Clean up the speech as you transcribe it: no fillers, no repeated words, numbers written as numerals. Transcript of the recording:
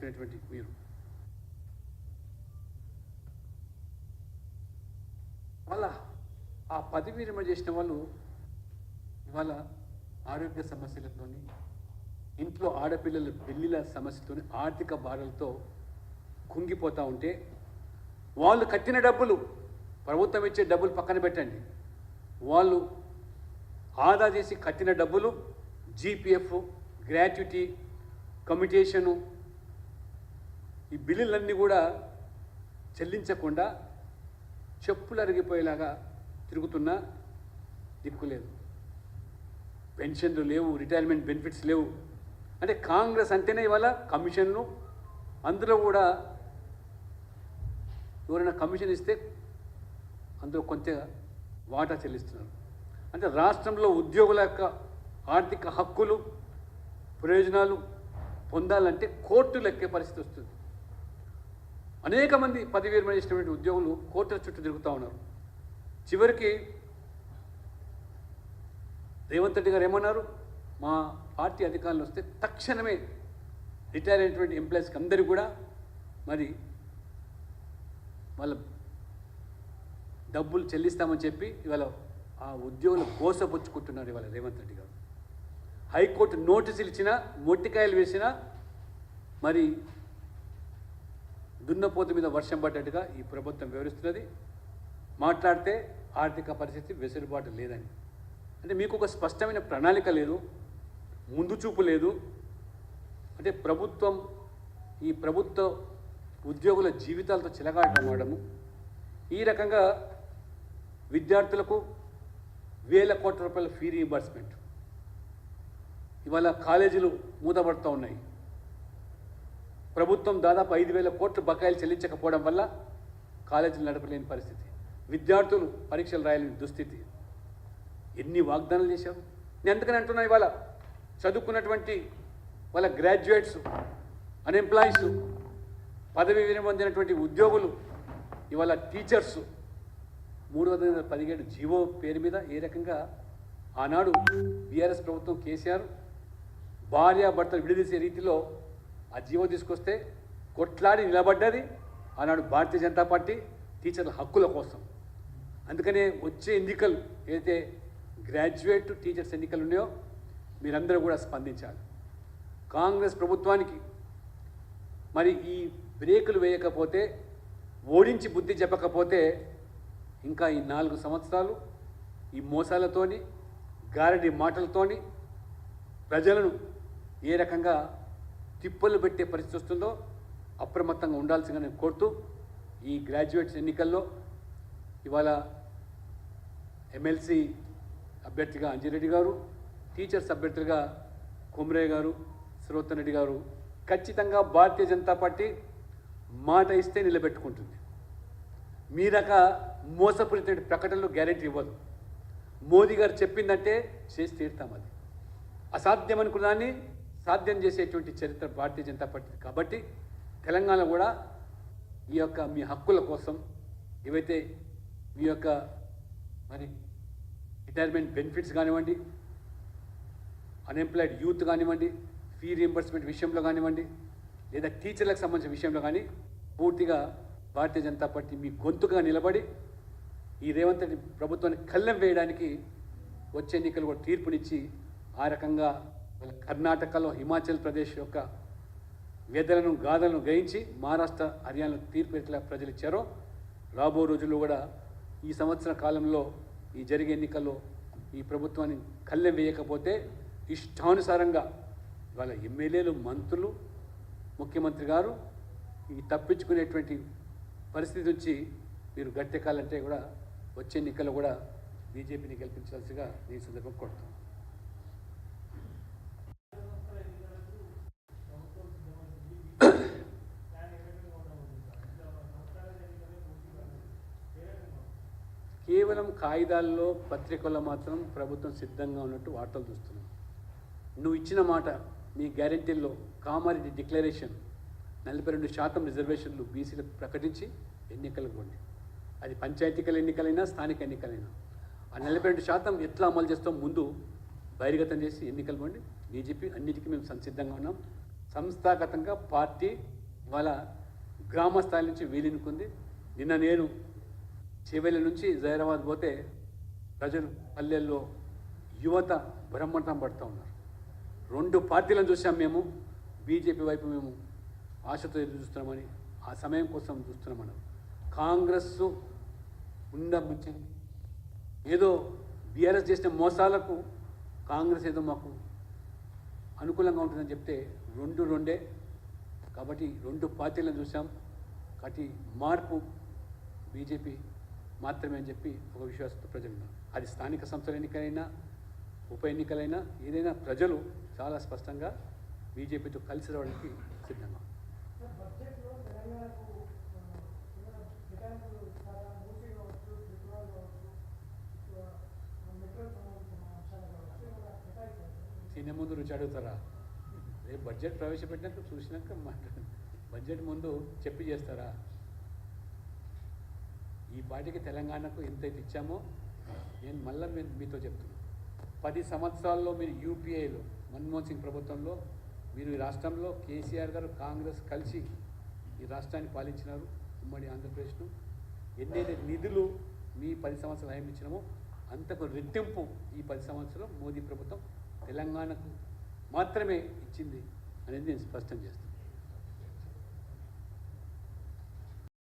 మీరు వాళ్ళ ఆ పదవి విరమణ చేసిన వాళ్ళు ఇవాళ ఆరోగ్య సమస్యలతోని ఇంట్లో ఆడపిల్లల పెళ్లిల సమస్యతోని ఆర్థిక భారాలతో కుంగిపోతూ ఉంటే వాళ్ళు కట్టిన డబ్బులు ప్రభుత్వం ఇచ్చే డబ్బులు పక్కన పెట్టండి, వాళ్ళు ఆదా చేసి కట్టిన డబ్బులు జీపీఎఫ్, గ్రాట్యుటీ, కమిటేషను, ఈ బిల్లులన్నీ కూడా చెల్లించకుండా చెప్పులు అరిగిపోయేలాగా తిరుగుతున్నా దిక్కులేదు. పెన్షన్లు లేవు, రిటైర్మెంట్ బెనిఫిట్స్ లేవు. అంటే కాంగ్రెస్ అంటేనే ఇవాళ కమిషన్లు, అందులో కూడా ఎవరైనా కమిషన్ ఇస్తే అందులో కొంత వాటా చెల్లిస్తున్నారు. అంటే రాష్ట్రంలో ఉద్యోగుల యొక్క ఆర్థిక హక్కులు, ప్రయోజనాలు పొందాలంటే కోర్టులు ఎక్కే పరిస్థితి వస్తుంది. అనేక మంది పదవి విరమణ చేసినటువంటి ఉద్యోగులు కోర్టుల చుట్టూ తిరుగుతూ ఉన్నారు. చివరికి రేవంత్ రెడ్డి గారు ఏమన్నారు, మా పార్టీ అధికారులు వస్తే తక్షణమే రిటైర్ అయినటువంటి ఎంప్లాయీస్కి అందరికీ కూడా మరి వాళ్ళ డబ్బులు చెల్లిస్తామని చెప్పి ఇవాళ ఆ ఉద్యోగులు గోసపుచ్చుకుంటున్నారు. ఇవాళ రేవంత్ రెడ్డి గారు హైకోర్టు నోటీసులు ఇచ్చినా, మొట్టికాయలు వేసినా మరి దున్నపోతు మీద వర్షం పడ్డట్టుగా ఈ ప్రభుత్వం వివరిస్తున్నది. మాట్లాడితే ఆర్థిక పరిస్థితి వెసులుబాటు లేదని. అంటే మీకు ఒక స్పష్టమైన ప్రణాళిక లేదు, ముందు చూపు లేదు. అంటే ఈ ప్రభుత్వ ఉద్యోగుల జీవితాలతో చిలగాటమాడము, ఈ రకంగా విద్యార్థులకు వేల కోట్ల రూపాయల ఫీ రీయింబర్స్మెంట్, ఇవాళ కాలేజీలు మూతపడుతూ ఉన్నాయి. ప్రభుత్వం దాదాపు 5,000 కోట్లు బకాయిలు చెల్లించకపోవడం వల్ల కాలేజీలు నడపలేని పరిస్థితి, విద్యార్థులు పరీక్షలు రాయలేని దుస్థితి. ఎన్ని వాగ్దానాలు చేశారు. నేను ఎందుకని అంటున్నా, ఇవాళ చదువుకున్నటువంటి వాళ్ళ గ్రాడ్యుయేట్స్, అన్ఎంప్లాయీస్, పదవి విరమణ పొందినటువంటి ఉద్యోగులు, ఇవాళ టీచర్స్ 317 జీవో పేరు మీద ఏ రకంగా ఆనాడు బీఆర్ఎస్ ప్రభుత్వం కేసీఆర్ భార్యాభర్తలు విడదీసే రీతిలో ఆ జీవో తీసుకొస్తే కొట్లాడి నిలబడ్డది ఆనాడు భారతీయ జనతా పార్టీ టీచర్ల హక్కుల కోసం. అందుకనే వచ్చే ఎన్నికలు ఏదైతే గ్రాడ్యుయేట్ టీచర్స్ ఎన్నికలు ఉన్నాయో మీరందరూ కూడా స్పందించాలి. కాంగ్రెస్ ప్రభుత్వానికి మరి ఈ బ్రేకులు వేయకపోతే, ఓడించి బుద్ధి చెప్పకపోతే ఇంకా ఈ 4 సంవత్సరాలు ఈ మోసాలతోని, గారడి మాటలతోని ప్రజలను ఏ రకంగా తిప్పలు పెట్టే పరిస్థితి వస్తుందో అప్రమత్తంగా ఉండాల్సిందని కోరుతూ, ఈ గ్రాడ్యుయేట్స్ ఎన్నికల్లో ఇవాళ ఎమ్మెల్సీ అభ్యర్థిగా అంజిరెడ్డి గారు, టీచర్స్ అభ్యర్థులుగా కుమ్రయ్య గారు, శ్రోతన్ రెడ్డి గారు ఖచ్చితంగా భారతీయ జనతా పార్టీ మాట ఇస్తే నిలబెట్టుకుంటుంది. మీరక మోసపూరిత ప్రకటనలు గ్యారెంటీ ఇవ్వదు. మోదీ గారు చెప్పిందంటే చేసి తీరుతాం. అది అసాధ్యం అనుకున్నాన్ని సాధ్యం చేసేటువంటి చరిత్ర భారతీయ జనతా పార్టీ. కాబట్టి తెలంగాణ కూడా ఈ యొక్క మీ హక్కుల కోసం, ఏవైతే మీ యొక్క మరి రిటైర్మెంట్ బెనిఫిట్స్ కానివ్వండి, అన్ఎంప్లాయిడ్ యూత్ కానివ్వండి, ఫీ రీయింబర్స్మెంట్ విషయంలో కానివ్వండి, లేదా టీచర్లకు సంబంధించిన విషయంలో కానీ పూర్తిగా భారతీయ జనతా పార్టీ మీ గొంతుగా నిలబడి ఈ రేవంత్ రెడ్డి ప్రభుత్వాన్ని కళ్ళెం వేయడానికి వచ్చే ఎన్నికలు కూడా తీర్పునిచ్చి ఆ రకంగా కర్ణాటకలో, హిమాచల్ ప్రదేశ్ యొక్క వేదలను గాథలను గ్రహించి మహారాష్ట్ర, హర్యానా తీర్పు ఎట్లా ప్రజలు ఇచ్చారో రాబో రోజుల్లో కూడా ఈ సంవత్సర కాలంలో ఈ జరిగే ఎన్నికల్లో ఈ ప్రభుత్వాన్ని కళ్ళెం వేయకపోతే ఇష్టానుసారంగా వాళ్ళ ఎమ్మెల్యేలు, మంత్రులు, ముఖ్యమంత్రి గారు ఈ తప్పించుకునేటువంటి పరిస్థితి నుంచి మీరు గట్టెక్కాలంటే కూడా వచ్చే ఎన్నికల్లో కూడా బీజేపీని గెలిపించాల్సిగా ఈ సందర్భం కోరుతాను. కేవలం కాగితాల్లో, పత్రికల్లో మాత్రం ప్రభుత్వం సిద్ధంగా ఉన్నట్టు వార్తలు చూస్తున్నాం. నువ్వు ఇచ్చిన మాట, నీ గ్యారెంటీల్లో కామారెడ్డి డిక్లరేషన్ 42% రిజర్వేషన్లు బీసీలకు ప్రకటించి ఎన్నికలకు పోండి. అది పంచాయతీకల ఎన్నికలైనా, స్థానిక ఎన్నికలైనా ఆ 42% ఎట్లా అమలు చేస్తాం ముందు బహిర్గతం చేసి ఎన్నికలు పోండి. బీజేపీ అన్నిటికీ మేము సంసిద్ధంగా ఉన్నాం. సంస్థాగతంగా పార్టీ వాళ్ళ గ్రామ స్థాయి నుంచి వీలినుకుంది. నిన్న నేను చివరి నుంచి జైరాబాద్ పోతే ప్రజలు పల్లెల్లో యువత బ్రహ్మటం పడుతూ ఉన్నారు. 2 పార్టీలను చూసాం మేము. బీజేపీ వైపు మేము ఆశతో ఎదురు చూస్తున్నామని, ఆ సమయం కోసం చూస్తున్నామన్నారు. కాంగ్రెస్ ముంచి ఏదో బీఆర్ఎస్ చేసిన మోసాలకు కాంగ్రెస్ ఏదో మాకు అనుకూలంగా ఉంటుందని చెప్తే 2 కాబట్టి 2 పార్టీలను చూసాం. కాబట్టి మార్పు బీజేపీ మాత్రమే అని చెప్పి ఒక విశ్వాసంతో ప్రజలు ఉన్నారు. అది స్థానిక సంస్థల ఎన్నికలైనా ఉప ఎన్నికలైనా ఏదైనా ప్రజలు చాలా స్పష్టంగా బీజేపీతో కలిసి రావడానికి సిద్ధంగా. తినే ముందు రుచి అడుగుతారా? రేపు బడ్జెట్ ప్రవేశపెట్టినాక చూసినాక మాట్లాడు. బడ్జెట్ ముందు చెప్పి చేస్తారా? ఈ పార్టీకి తెలంగాణకు ఎంతైతే ఇచ్చామో నేను మళ్ళీ మీతో చెప్తున్నాను. 10 సంవత్సరాల్లో మీరు యూపీఏలో మన్మోహన్ సింగ్ ప్రభుత్వంలో మీరు ఈ రాష్ట్రంలో కేసీఆర్ గారు కాంగ్రెస్ కలిసి ఈ రాష్ట్రాన్ని పాలించినారు. ఉమ్మడి ఆంధ్రప్రదేశ్ను ఎన్నైతే నిధులు మీ 10 సంవత్సరాలు హామీ ఇచ్చినామో అంతకు రెట్టింపు ఈ 10 సంవత్సరాలు మోదీ ప్రభుత్వం తెలంగాణకు మాత్రమే ఇచ్చింది అనేది నేను స్పష్టం చేస్తాను.